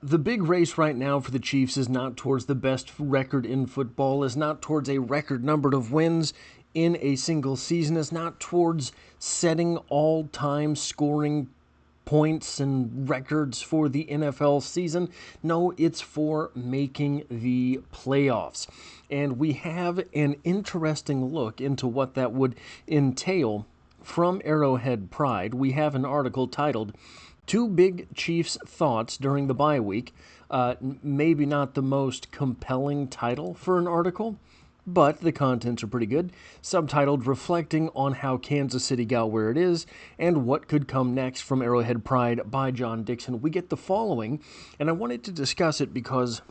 The big race right now for the Chiefs is not towards the best record in football, is not towards a record number of wins in a single season, is not towards setting all-time scoring points and records for the NFL season. No, it's for making the playoffs. And we have an interesting look into what that would entail from Arrowhead Pride. We have an article titled Two Big Chiefs Thoughts During the Bye Week. Maybe not the most compelling title for an article, but the contents are pretty good. Subtitled Reflecting on How Kansas City Got Where It Is and What Could Come Next from Arrowhead Pride by John Dixon. We get the following, and I wanted to discuss it because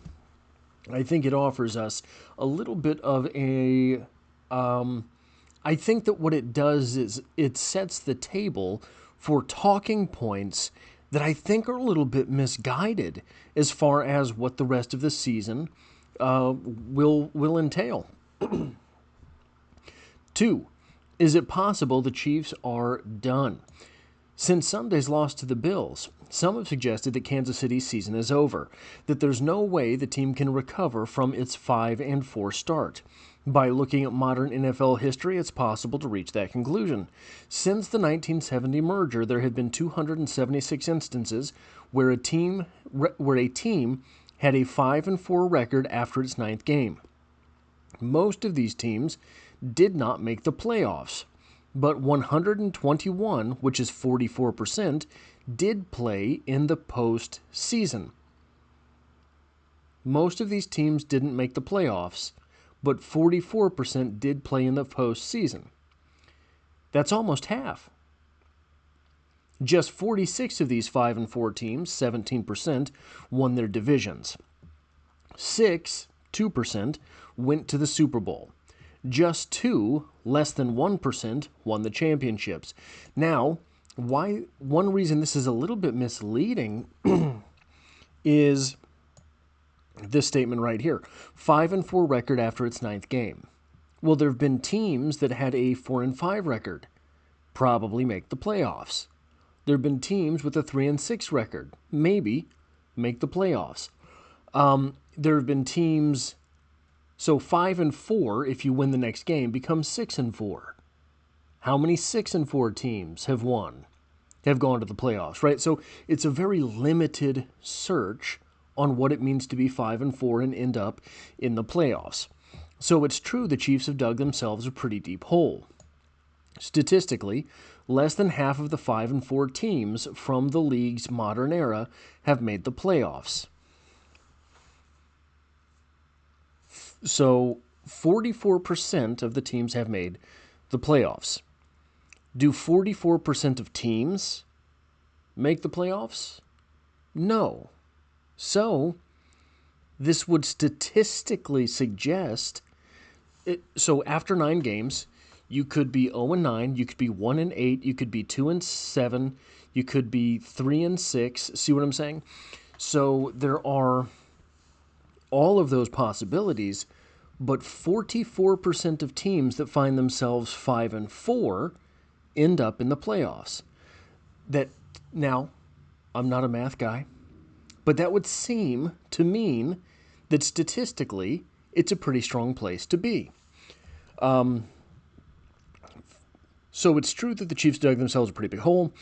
I think it offers us a little bit of a... I think that what it does is it sets the table for talking points that I think are a little bit misguided as far as what the rest of the season will entail. 2. Is it possible the Chiefs are done? Since Sunday's loss to the Bills, some have suggested that Kansas City's season is over, that there's no way the team can recover from its 5-4 start. By looking at modern NFL history, it's possible to reach that conclusion. Since the 1970 merger, there have been 276 instances where a team had a 5-4 record after its 9th game. Most of these teams did not make the playoffs, but 121, which is 44%, did play in the postseason. Most of these teams didn't make the playoffs, but 44% did play in the postseason. That's almost half. Just 46 of these 5-4 teams, 17%, won their divisions. 2%, went to the Super Bowl. Just 2, less than 1%, won the championships. Now, one reason this is a little bit misleading is this statement right here. 5-4 record after its 9th game. Well, there have been teams that had a 4-5 record, probably make the playoffs. There have been teams with a 3-6 record, maybe make the playoffs. There have been teams, so 5-4, if you win the next game, becomes 6-4. How many 6-4 teams have gone to the playoffs, right? So it's a very limited search on what it means to be 5-4 and end up in the playoffs. So it's true the Chiefs have dug themselves a pretty deep hole. Statistically, less than half of the 5-4 teams from the league's modern era have made the playoffs. So 44% of the teams have made the playoffs. Do 44% of teams make the playoffs? No. So this would statistically suggest, so after 9 games, you could be 0-9, you could be 1-8, you could be 2-7, you could be 3-6. See what I'm saying? So there are all of those possibilities, but 44% of teams that find themselves 5-4 end up in the playoffs. Now, I'm not a math guy, but that would seem to mean that statistically, it's a pretty strong place to be. So it's true that the Chiefs dug themselves a pretty big hole,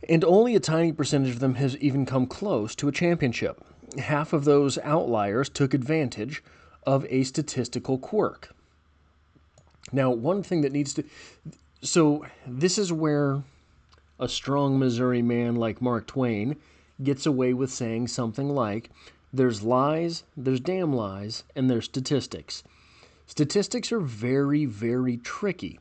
and only a tiny percentage of them has even come close to a championship. Half of those outliers took advantage of a statistical quirk. Now, one thing that needs to... So this is where a strong Missouri man like Mark Twain gets away with saying something like, there's lies, there's damn lies, and there's statistics. Statistics are very, very tricky.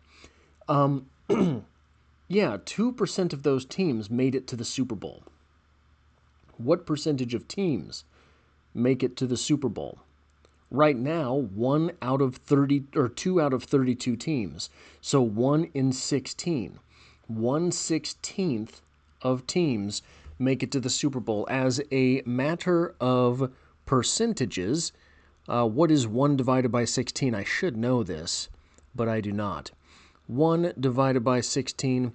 Yeah, 2% of those teams made it to the Super Bowl. What percentage of teams make it to the Super Bowl? Right now, 1 out of 30 or 2 out of 32 teams. So 1 in 16. 1/16 of teams make it to the Super Bowl. As a matter of percentages, what is 1 divided by 16? I should know this, but I do not. 1 divided by 16,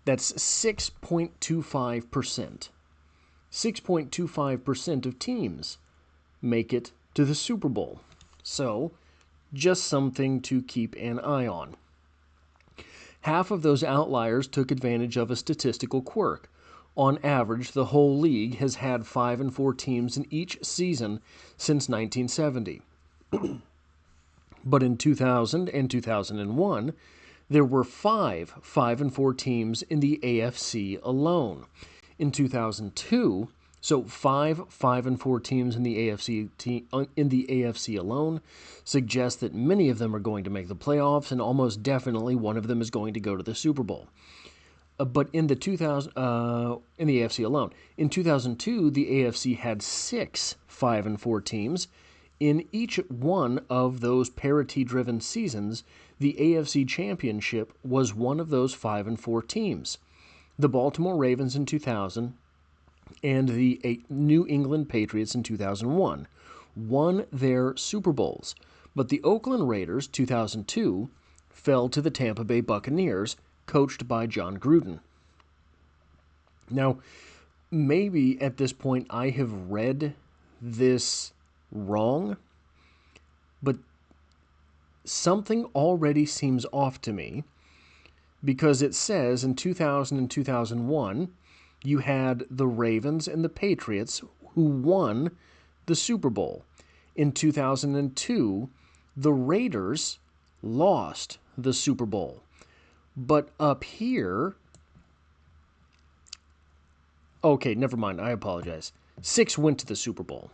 that's 6.25%. 6.25% of teams make it to the Super Bowl. So, just something to keep an eye on. Half of those outliers took advantage of a statistical quirk. On average, the whole league has had 5-4 teams in each season since 1970. But in 2000 and 2001, there were 5-4 teams in the AFC alone. In 2002, so 5-4 teams in the AFC alone suggests that many of them are going to make the playoffs, and almost definitely one of them is going to go to the Super Bowl. But in the AFC alone, in 2002, the AFC had 6 5-4 teams. In each one of those parity-driven seasons, the AFC Championship was one of those 5-4 teams. The Baltimore Ravens in 2000 and the New England Patriots in 2001 won their Super Bowls, but the Oakland Raiders, 2002, fell to the Tampa Bay Buccaneers, coached by John Gruden. Now, maybe at this point I have read this wrong, but something already seems off to me, because it says in 2000 and 2001, you had the Ravens and the Patriots who won the Super Bowl. In 2002, the Raiders lost the Super Bowl. But up here... Okay, never mind, I apologize. 6 went to the Super Bowl.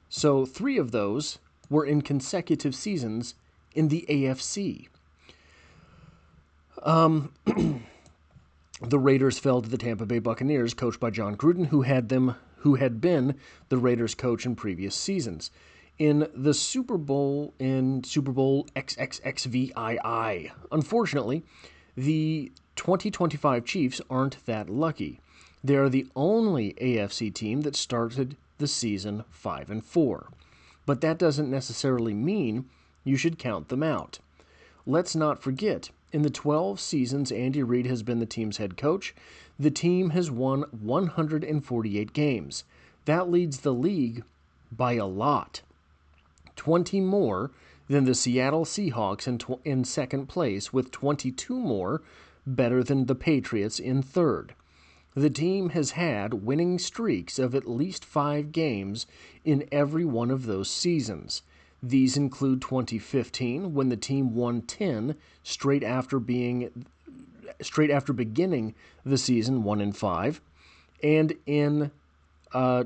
So 3 of those were in consecutive seasons in the AFC. The Raiders fell to the Tampa Bay Buccaneers, coached by John Gruden, who had been the Raiders coach in previous seasons. In the Super Bowl XXXVII. Unfortunately, the 2025 Chiefs aren't that lucky. They are the only AFC team that started the season 5-4. But that doesn't necessarily mean you should count them out. Let's not forget, in the 12 seasons Andy Reid has been the team's head coach, the team has won 148 games. That leads the league by a lot. 20 more than the Seattle Seahawks in second place, with 22 more better than the Patriots in third. The team has had winning streaks of at least 5 games in every one of those seasons. These include 2015, when the team won 10 straight after beginning the season 1-5, and in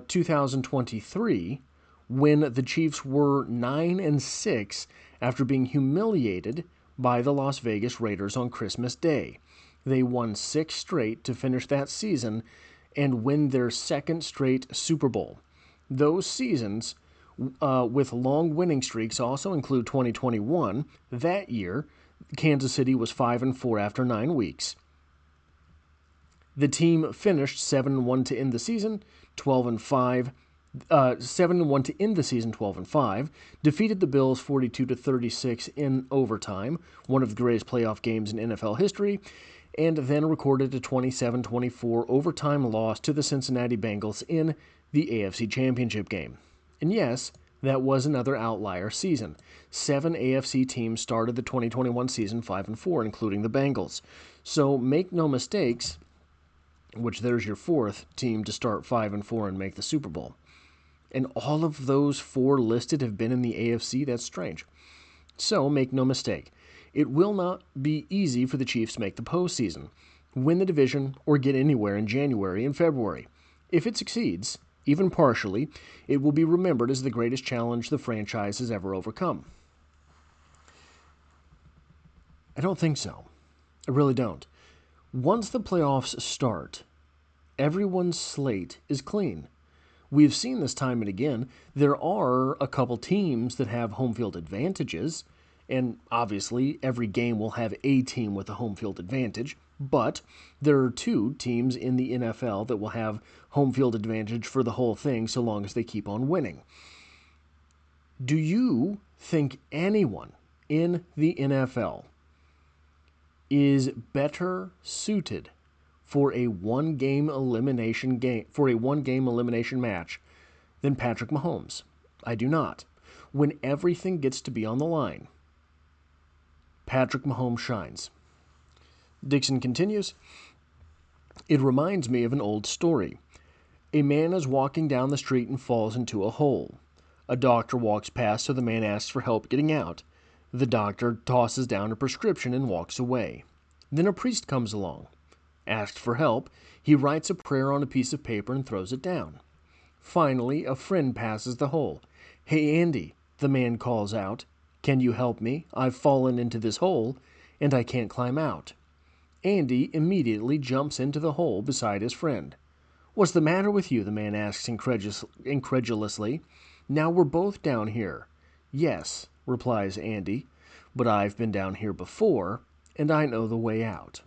2023, when the Chiefs were 9-6 after being humiliated by the Las Vegas Raiders on Christmas Day. They won 6 straight to finish that season and win their second straight Super Bowl. Those seasons with long winning streaks also include 2021. That year, Kansas City was 5-4 after 9 weeks. The team finished 7-1 to end the season, 12-5. 7-1 to end the season 12-5, defeated the Bills 42-36 in overtime, one of the greatest playoff games in NFL history, and then recorded a 27-24 overtime loss to the Cincinnati Bengals in the AFC Championship game. And yes, that was another outlier season. 7 AFC teams started the 2021 season 5-4, including the Bengals. So make no mistakes, which there's your 4th team to start 5-4 and make the Super Bowl. And all of those 4 listed have been in the AFC. That's strange. So make no mistake, it will not be easy for the Chiefs to make the postseason, win the division, or get anywhere in January and February. If it succeeds, even partially, it will be remembered as the greatest challenge the franchise has ever overcome. I don't think so. I really don't. Once the playoffs start, everyone's slate is clean. We've seen this time and again. There are a couple teams that have home field advantages, and obviously every game will have a team with a home field advantage, but there are 2 teams in the NFL that will have home field advantage for the whole thing so long as they keep on winning. Do you think anyone in the NFL is better suited for a one-game elimination match than Patrick Mahomes. I do not. When everything gets to be on the line, Patrick Mahomes shines. Dixon continues, "It reminds me of an old story. A man is walking down the street and falls into a hole. A doctor walks past, so the man asks for help getting out. The doctor tosses down a prescription and walks away. Then a priest comes along. Asks for help, he writes a prayer on a piece of paper and throws it down. Finally, a friend passes the hole. 'Hey, Andy,' the man calls out. 'Can you help me? I've fallen into this hole, and I can't climb out.' Andy immediately jumps into the hole beside his friend. 'What's the matter with you?' the man asks incredulously. 'Now we're both down here.' 'Yes,' replies Andy, 'but I've been down here before, and I know the way out.'"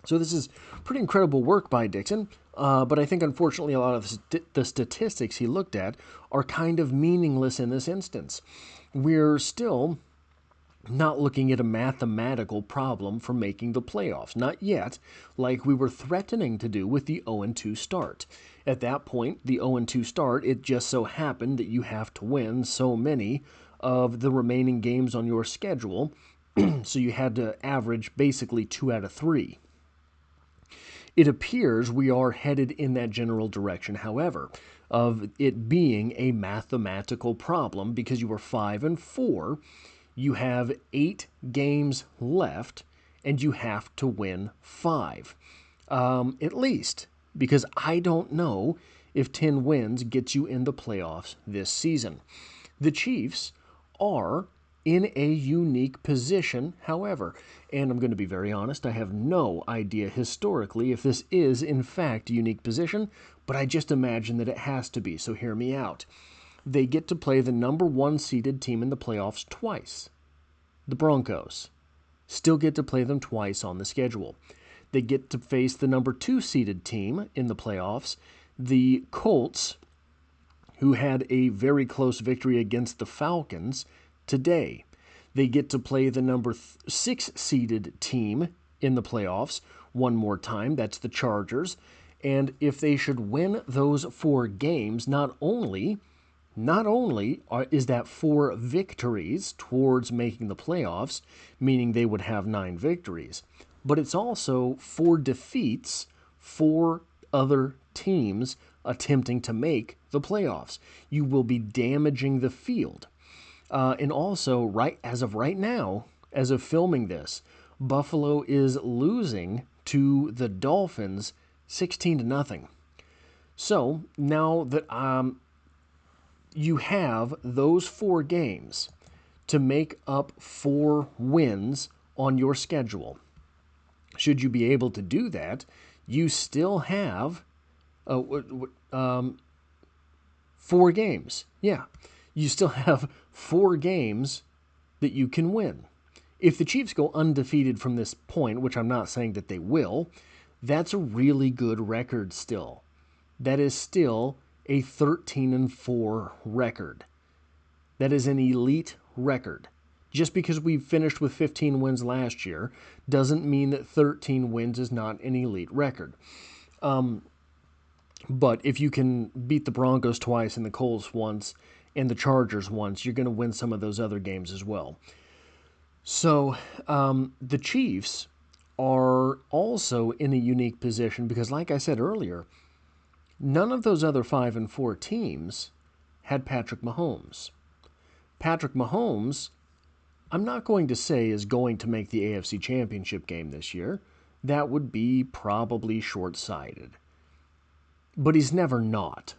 So this is pretty incredible work by Dixon, but I think unfortunately a lot of the statistics he looked at are kind of meaningless in this instance. We're still not looking at a mathematical problem for making the playoffs. Not yet, like we were threatening to do with the 0-2 start. At that point, the 0-2 start, it just so happened that you have to win so many of the remaining games on your schedule, so you had to average basically 2 out of 3. It appears we are headed in that general direction, however, of it being a mathematical problem because you were 5-4. You have 8 games left, and you have to win 5. At least, because I don't know if 10 wins gets you in the playoffs this season. The Chiefs are in a unique position, however, and I'm going to be very honest, I have no idea historically if this is in fact a unique position, but I just imagine that it has to be, so hear me out. They get to play the number 1 seeded team in the playoffs twice. The Broncos still get to play them twice on the schedule. They get to face the number 2 seeded team in the playoffs, the Colts, who had a very close victory against the Falcons today. They get to play the number 6 seeded team in the playoffs one more time. That's the Chargers. And if they should win those 4 games, not only is that 4 victories towards making the playoffs, meaning they would have 9 victories, but it's also 4 defeats for other teams attempting to make the playoffs. You will be damaging the field. And also, as of right now, as of filming this, Buffalo is losing to the Dolphins 16-0. So now that you have those 4 games to make up 4 wins on your schedule. Should you be able to do that, you still have 4 games. Yeah, you still have 4 games that you can win. If the Chiefs go undefeated from this point, which I'm not saying that they will, that's a really good record still. That is still a 13-4 record. That is an elite record. Just because we finished with 15 wins last year doesn't mean that 13 wins is not an elite record. But if you can beat the Broncos twice and the Colts once and the Chargers once, you're going to win some of those other games as well. So the Chiefs are also in a unique position because, like I said earlier, none of those other 5-4 teams had Patrick Mahomes. Patrick Mahomes, I'm not going to say is going to make the AFC Championship game this year. That would be probably short-sighted. But he's never not.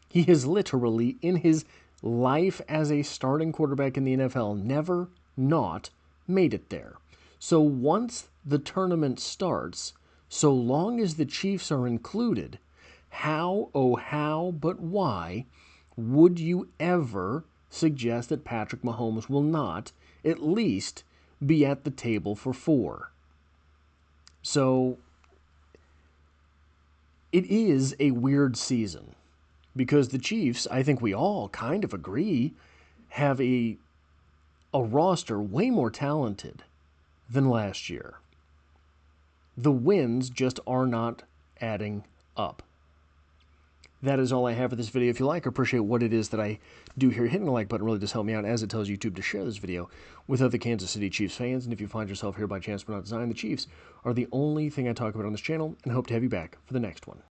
He has literally, in his life as a starting quarterback in the NFL, never not made it there. So once the tournament starts, so long as the Chiefs are included, how, oh how, but why would you ever suggest that Patrick Mahomes will not at least be at the table for 4? So it is a weird season because the Chiefs, I think we all kind of agree, have a roster way more talented than last year. The wins just are not adding up. That is all I have for this video. If you like or appreciate what it is that I do here, hitting the like button really does help me out, as it tells YouTube to share this video with other Kansas City Chiefs fans. And if you find yourself here by chance but not design, the Chiefs are the only thing I talk about on this channel, and I hope to have you back for the next one.